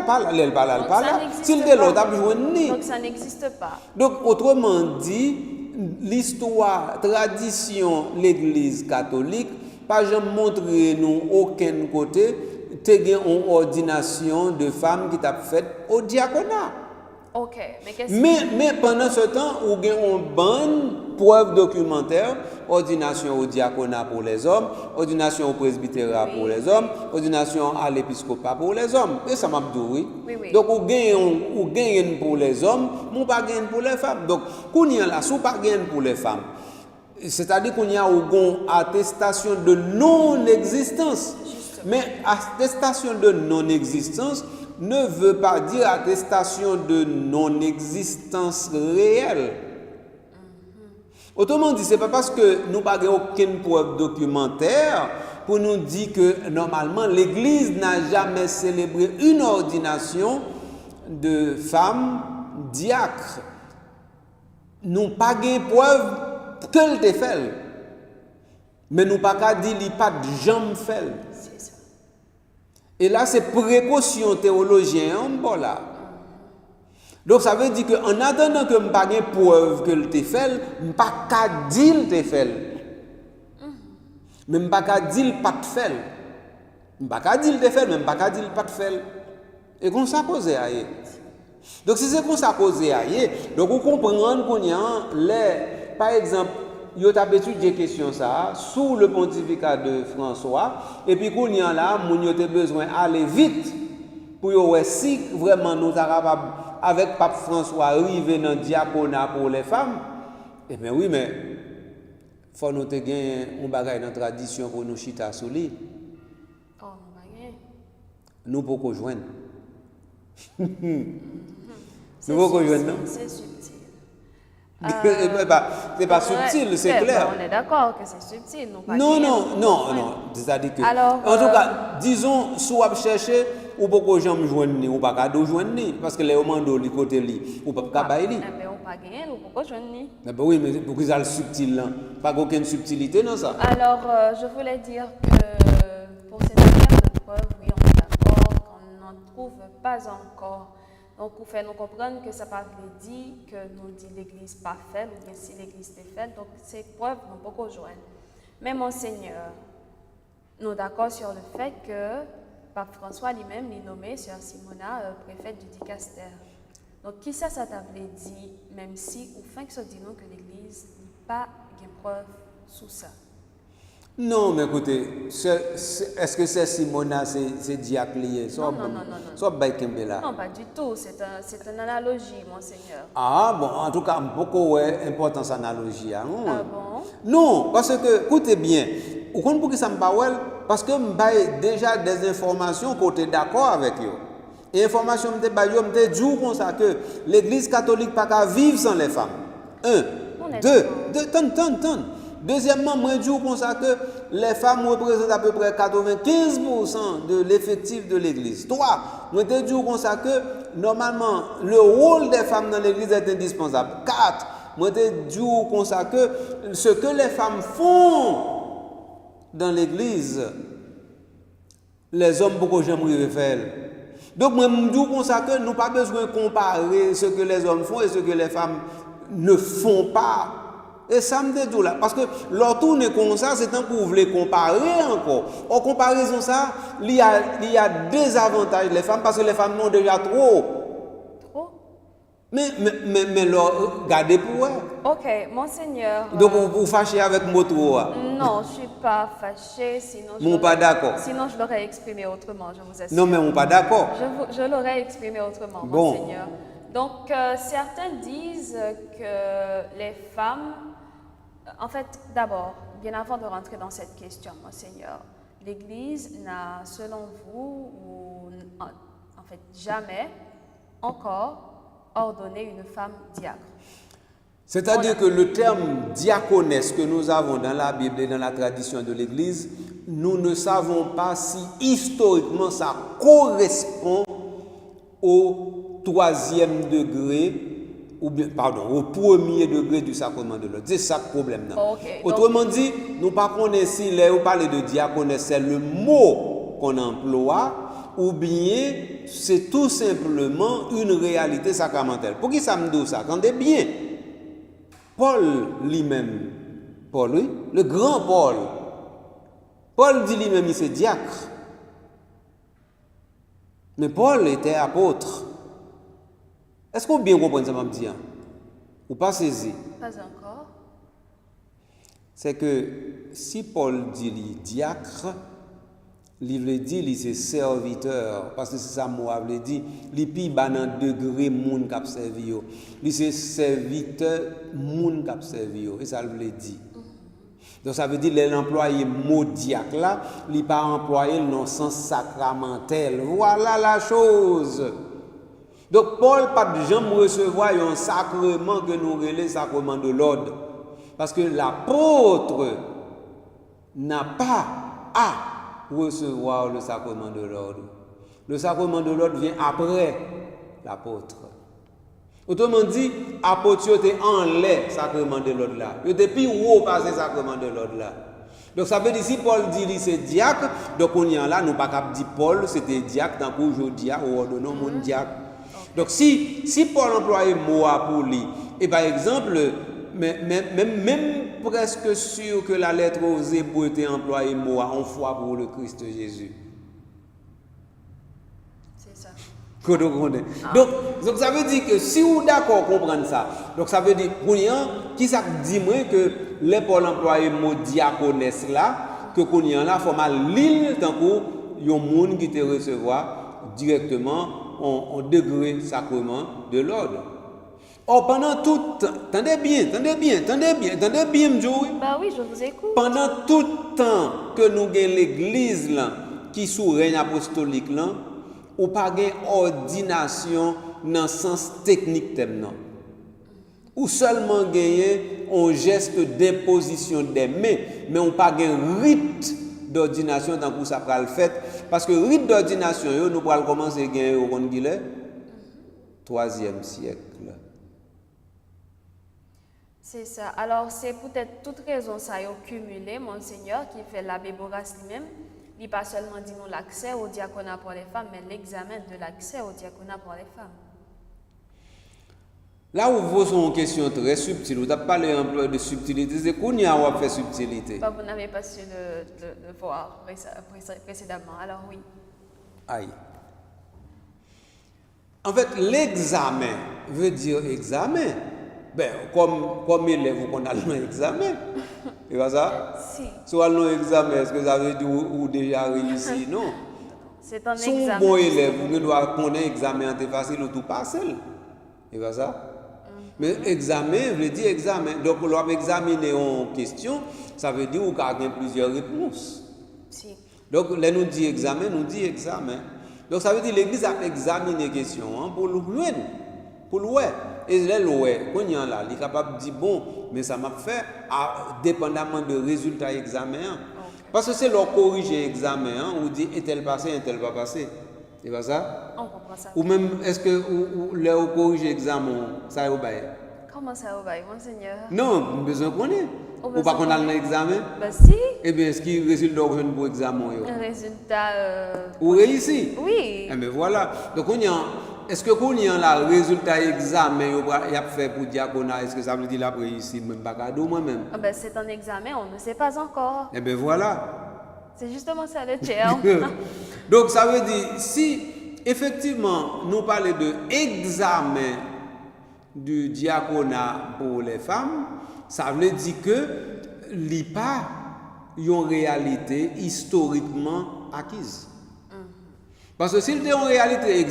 S'il est là, donc ça n'existe pas. Donc, autrement dit, l'histoire, tradition, l'Église catholique, pas jamais montré nous aucun côté, tu as une ordination de femmes qui t'a fait au diaconat. Ok, mais pendant ce temps, on a une bonne preuve documentaire, ordination au diaconat pour les hommes, ordination au presbytérat pour les hommes, ordination à l'épiscopat pour les hommes. Et ça m'a dit oui. Donc, on gagne pour les hommes, on pas gagne pour les femmes. Donc, qu'on y a là, si pas gagne pour les femmes, c'est-à-dire qu'on y a une attestation de non-existence. Mais attestation de non-existence ne veut pas dire attestation de non-existence réelle. Autrement dit, ce n'est pas parce que nous n'avons aucune preuve documentaire pour nous dire que normalement l'Église n'a jamais célébré une ordination de femmes diacres. Nous n'avons pas de preuve qu'elle te fait. Mais nous n'avons pas dit qu'il n'y a pas de jambe fait. Et là, c'est précaution théologienne, bon là. Donc, ça veut dire qu'en attendant que je n'ai pas de preuve que le fait, je n'ai pas qu'à dire le fait. Mais je n'ai pas qu'à dire le pas de fait. Je n'ai pas qu'à dire le fait, mais je n'ai pas qu'à dire le pas de fait. Et comme ça, cause aille. Donc, si c'est comme ça, cause aille, donc vous comprenez qu'on y a, par exemple, il y a étudié question ça sous le pontificat de François et puis qu'on y a là mon y a besoin d'aller vite pour voir si vraiment nous sommes capables avec pape François arriver dans le diaconat pour les femmes. Eh bien oui, mais faut nous te gagner un bagage dans la tradition pour nous chita sous lui. Oh, nous pouvons joindre. Nous pouvons joindre. C'est subtil. C'est pas subtil, c'est clair. On est d'accord que c'est subtil. Non. C'est-à-dire que, alors, en tout cas, disons, si vous cherchez, ou pas que j'aime joindre, ou pas qu'à joindre, parce que les commandos, les côtés, ou pas qu'à bailler. Mais on pas gagner, ou pas joindre. Oui, mais pour qu'ils aient le subtil, là. Pas aucune subtilité dans ça. Alors, je voulais dire que pour cette affaire de preuve, oui, on est d'accord qu'on n'en trouve pas encore. Donc, pour faire nous comprendre que ça ne veut pas dire que nous dit l'Église pas faite, ou bien si l'Église est faite, donc ces preuves n'ont pas qu'on joindre. Mais Monseigneur, nous sommes d'accord sur le fait que Pape François lui-même l'a nommé Sœur Simona préfète du dicaster. Donc, qui ça t'a dit, même si, au fin que ça dit non que l'Église n'a pas de preuve sous ça? Non, mais écoutez, est-ce que c'est Simona, c'est diacre lié? Non. Non, pas du tout. C'est une analogie, Monseigneur. Ah bon, en tout cas, beaucoup importance analogie. Hein? Ah bon? Non, parce que, écoutez bien, vous comprenez pourquoi ça me parle? Parce que je déjà des informations côté d'accord avec eux. Et information me dit comme ça que l'Église catholique pas qu'à vivre sans les femmes. Tonne. Deuxièmement, moi, je pense que les femmes représentent à peu près 95% de l'effectif de l'Église. Trois, moi, je dis comme ça que normalement, le rôle des femmes dans l'Église est indispensable. Quatre, moi, je dis comme ça que ce que les femmes font dans l'Église, les hommes, beaucoup j'aimerais faire. Donc, moi, je dis comme ça que nous n'avons pas besoin de comparer ce que les hommes font et ce que les femmes ne font pas Et ça me dit tout là. Parce que leur tourne comme ça, c'est tant que vous voulez comparer encore. En comparaison ça, il y a des avantages les femmes parce que les femmes n'ont déjà trop. Trop? Mais leur, regardez pour eux. Ok, Monseigneur. Donc vous fâchez avec moi trop. Non, je ne suis pas fâchée, sinon Mon pas d'accord. Sinon je l'aurais exprimé autrement, je vous assure. Non, mais on pas d'accord. Je l'aurais exprimé autrement, Bon. Monseigneur. Donc, certains disent que les femmes, en fait, d'abord, bien avant de rentrer dans cette question, Monseigneur, l'Église n'a, selon vous, ou en fait jamais encore ordonné une femme diacre. C'est-à-dire que le terme diaconesse que nous avons dans la Bible et dans la tradition de l'Église, nous ne savons pas si historiquement ça correspond au troisième degré, ou bien, pardon, au premier degré du sacrement de l'ordre. C'est ça le problème. Okay, autrement dit, nous ne connaissons pas si vous parlez de diaconesse, c'est le mot qu'on emploie, ou bien c'est tout simplement une réalité sacramentelle. Pour qui ça me dit ça? Attendez bien. Paul lui-même, Paul, oui, le grand Paul, Paul dit lui-même, il c'est diacre. Mais Paul était apôtre. Est-ce qu'on bien comprend ça, me dire? Ou pas saisi? Pas encore. C'est que si Paul dit diacre, il veut dire qu'il c'est serviteur, parce que c'est ça moi veut dire, il pi banan degré moun k'ap servi yo. Il c'est serviteur moun k'ap servi yo, et ça veut dire. Donc ça veut dire l'employé mot diacre là, il pas employé dans le sens sacramentel. Voilà la chose. Donc Paul pas de jamais recevoir un sacrement que nous relève sacrement de l'ordre, parce que l'apôtre n'a pas à recevoir le sacrement de l'ordre. Le sacrement de l'ordre vient après l'apôtre. Autrement dit, apôtre était en l'air sacrement de l'ordre là. Il était plus haut passer sacrement de l'ordre là. Donc ça veut dire si Paul dit c'est diacre, donc on y en là nous pas cap dire Paul c'était diacre dans aujourd'hui ou ordonnons mon diacre. Donc si Paul employait mot pour lui et par exemple même presque sûr que la lettre aux Hébreux était employée mot en foi pour le Christ Jésus. C'est ça. Donc ça veut dire que si vous d'accord comprendre ça, donc ça veut dire pour qui ça dit moi que les Paul employé mot diaconesse là que qu'on y en là faut mal l'île tant que yon monde qui te recevoir directement en degré sacrement de l'ordre. Or pendant tout attendez bien Mjoui. Bah oui, je vous écoute. Pendant tout le temps que nous avons l'église là qui sous règne apostolique là, ou pas gain ordination dans le sens technique thème non. Ou seulement gagner un geste d'imposition des mains, mais on pas gain rite d'ordination dans que ça pral fait parce que rite d'ordination nous pral commencer gagner au 3e siècle. C'est ça. Alors, c'est peut-être toute raison ça a cumulé, Monseigneur, qui fait l'abbé Boras lui-même. Il n'a pas seulement dit nous l'accès au diaconat pour les femmes, mais l'examen de l'accès au diaconat pour les femmes. Là où vous posez une question très subtile, vous avez parlé un peu de subtilité, c'est qu'on y a fait subtilité. Bah, vous n'avez pas su le voir précédemment, alors oui. Aïe. En fait, l'examen veut dire examen. Ben, comme élève, on a l'examen. C'est pas ça? Si. Soit l'examen, est-ce que ça veut dire ou déjà réussi? Non. C'est un examen. Si un bon élève, vous doit connaître l'examen, c'est facile ou tout facile. C'est pas ça? Mais examen veut dire examen. Donc, l'on examiner en question, ça veut dire qu'on a plusieurs réponses. Si. Donc, là, nous dit examen, nous dit examen. Donc, ça veut dire l'Église a examiné les questions pour le pour le et là quand il y a là il est capable de dire bon mais ça m'a fait dépendamment de résultat examen parce que c'est leur corriger examen ou dit est-elle passé est-elle pas passé c'est pas ça on comprend ça ou même est-ce que leur corriger examen ça est bail comment ça est bail Monseigneur non besoin qu'on est ou pas qu'on a l'examen bah si et bien est-ce qu'il résultat pour examen un résultat ou réussi oui et bien voilà donc on y a est-ce que quand il y a le résultat examen il a fait pour diaconat, est-ce que ça veut dire la réussite même pas cadeau moi-même? Ah ben, c'est un examen, on ne sait pas encore. Eh bien voilà. C'est justement ça le terme. Donc ça veut dire, si effectivement nous parlons de examen du diaconat pour les femmes, ça veut dire que l'IPA est une réalité historiquement acquise. Parce que s'il était en réalité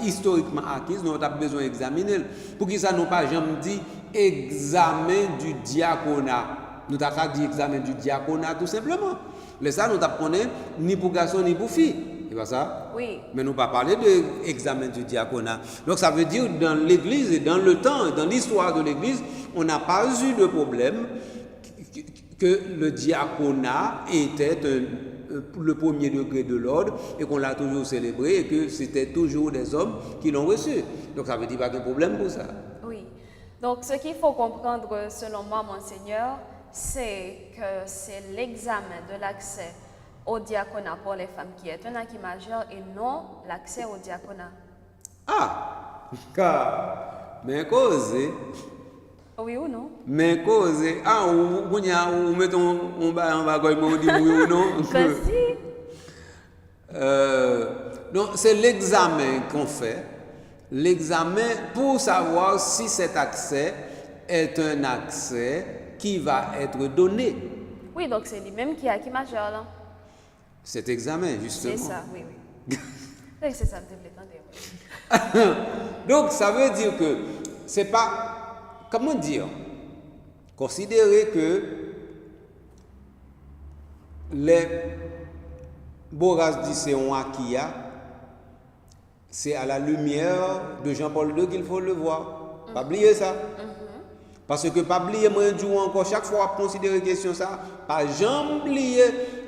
historiquement acquise, nous avons besoin d'examiner. Pour que ça nous pas jamais dit examen du diaconat. Nous avons dit examen du diaconat tout simplement. Mais ça, nous apprenons ni pour garçon ni pour fille. C'est pas ça? Oui. Mais nous pas parler de examen du diaconat. Donc ça veut dire dans l'église et dans le temps, dans l'histoire de l'église, on n'a pas eu de problème que le diaconat était le premier degré de l'ordre et qu'on l'a toujours célébré et que c'était toujours des hommes qui l'ont reçu. Donc ça veut dire pas de problème pour ça. Oui. Donc ce qu'il faut comprendre selon moi, Monseigneur, c'est que c'est l'examen de l'accès au diaconat pour les femmes qui est un acquis majeur et non l'accès au diaconat. Ah, car, mais cause, Oui ou non? mais cause, ah, on met on bagaille, on dit oui ou non? Ben si. Donc c'est l'examen qu'on fait, l'examen pour savoir si cet accès est un accès qui va être donné. Oui, donc c'est lui-même qui est acquis majeur là. Cet examen, justement. C'est ça, oui, oui. C'est ça, je te Donc, ça veut dire que c'est pas, comment dire, considérer que les Boras dit c'est un acquis, c'est à la lumière de Jean-Paul II qu'il faut le voir. Pas oublier ça. Parce que pas oublier, moi, je encore chaque fois à considérer question ça, pas jamais oublier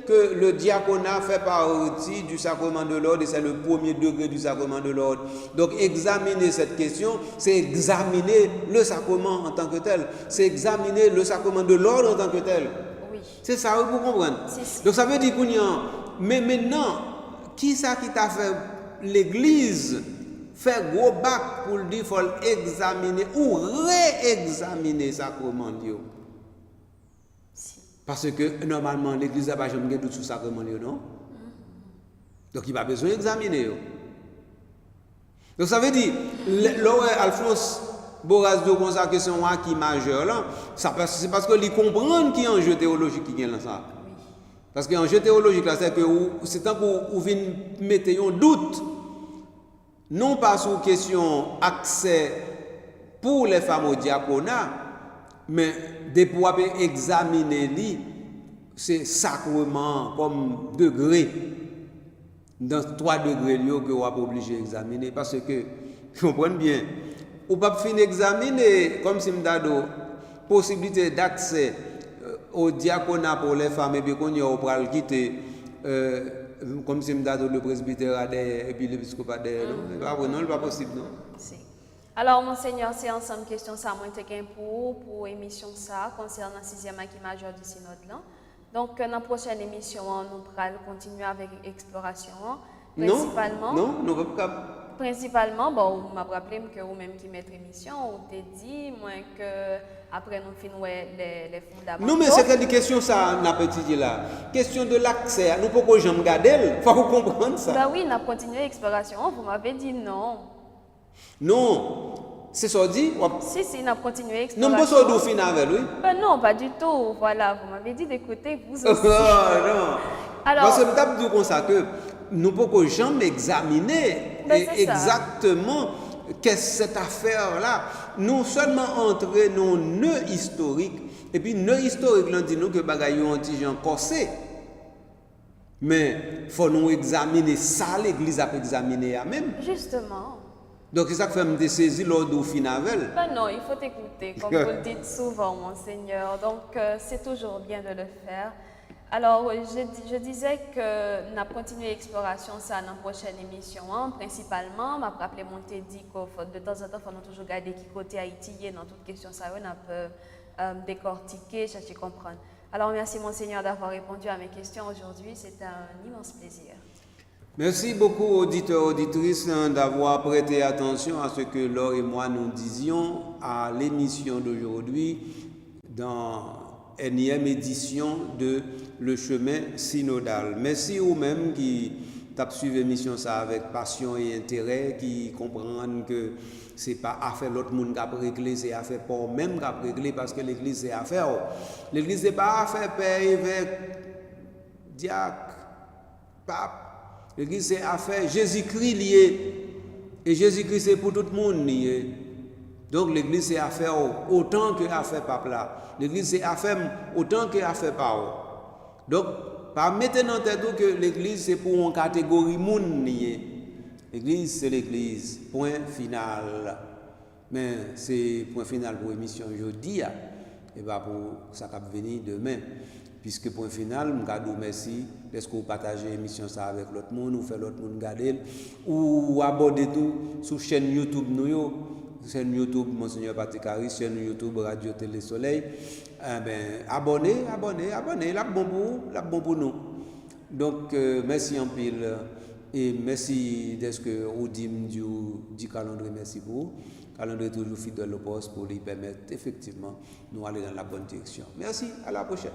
que le diaconat fait partie du sacrement de l'ordre et c'est le premier degré du sacrement de l'ordre. Donc examiner cette question, c'est examiner le sacrement en tant que tel. C'est examiner le sacrement de l'ordre en tant que tel. Oui. C'est ça, vous comprenez? Si. Donc ça veut dire qu'on y a... Mais maintenant, qui ça qui t'a fait l'église faire gros bac pour dire qu'il faut examiner ou réexaminer le sacrement de Dieu? Parce que normalement, l'église n'a pas jamais doute sur le sacrement, non? Donc il n'a pas besoin d'examiner. Donc ça veut dire, Alphonse Boras de comme ça que c'est un acquis majeur là, c'est parce que il comprend qu'il y a un enjeu théologique qui vient dans ça. Parce qu'il y a un enjeu théologique là, c'est que c'est tant que vous venez mettre un doute, non pas sur question accès pour les femmes au diaconat, mais de pouvoir examiner c'est sacrement comme degré dans 3 degrés que vous êtes obligé d'examiner parce que vous comprenez bien ou pas finir d'examiner comme si vous possibilité d'accès au diaconat pour les femmes et puis qu'on y a au quitter comme si vous le presbytère et puis l'épiscopat non c'est pas possible non. Alors, Monseigneur, c'est ensemble question ça, moi, pour émission ça, concernant le 6e acquis majeur du synode là. Donc, dans la prochaine émission, nous allons continuer avec l'exploration. Principalement. Non, nous ne pas. Principalement, bon, vous m'avez rappelé que vous-même qui mettez l'émission, vous t'avez dit, moi, que après nous finissons les fondamentaux. Non, mais c'est une question, ça, n'a pas dit là. Question de l'accès, nous ne pouvons pas jamais garder, il faut comprendre ça. Ben oui, on a continué l'exploration, vous m'avez dit non. Non, c'est ça dit. Si, on a continué l'exploration. Non, pas ça d'où fin avec lui. Ben non, pas du tout. Voilà, vous m'avez dit d'écouter vous aussi. Non. Alors, parce que je dis comme ça que nous ne pouvons jamais examiner exactement qu'est-ce que cette affaire-là. Nous seulement entrer dans nos nœuds historiques. Et puis, nœuds historiques, nous disons que bagaille ont dit en corsé. Mais il faut nous examiner ça, l'Église a examiné elle-même. Justement. Donc, c'est ça que fait me saisir l'ordre au finavel. Ben non, il faut écouter, comme vous le dites souvent, Monseigneur. Donc, c'est toujours bien de le faire. Alors, je disais que nous allons continuer l'exploration ça dans la prochaine émission. Principalement, je me rappelle mon dit que de temps en temps, il faut toujours garder qui côté Haïti dans toute question ça, on peut décortiquer, chercher à comprendre. Alors, merci Monseigneur d'avoir répondu à mes questions aujourd'hui. C'était un immense plaisir. Merci beaucoup, auditeurs, auditrices, d'avoir prêté attention à ce que Laure et moi nous disions à l'émission d'aujourd'hui dans énième édition de Le Chemin Synodal. Merci aux mêmes qui t'as suivi l'émission ça avec passion et intérêt, qui comprennent que c'est pas affaire l'autre monde qui a réglé, c'est affaire pour même qui a réglé parce que l'église c'est affaire. L'église c'est pas affaire père, évêque, diacre, pape. L'église c'est affaire Jésus-Christ lié. Et Jésus-Christ c'est pour tout le monde lié. Donc l'église c'est affaire autant que affaire pape là. L'église c'est affaire autant que affaire par. Donc pas mettre dans tête que l'église c'est pour une catégorie monde lié. L'église c'est l'église. Point final. Mais c'est point final pour l'émission aujourd'hui et pas pour ça qui va venir demain. Puisque point final, je vous merci parce que vous partagez l'émission ça avec l'autre monde, ou fait l'autre monde regarder, ou abonnez tout sur la chaîne YouTube nous, chaîne YouTube Monseigneur Patrick Harris, chaîne YouTube Radio Télé Soleil. Abonnez, là bon pour nous. Donc merci en pile et merci d'être que vous dit calendrier, merci pour vous. Calendrier toujours fidèle au poste pour lui permettre effectivement de nous aller dans la bonne direction. Merci, à la prochaine.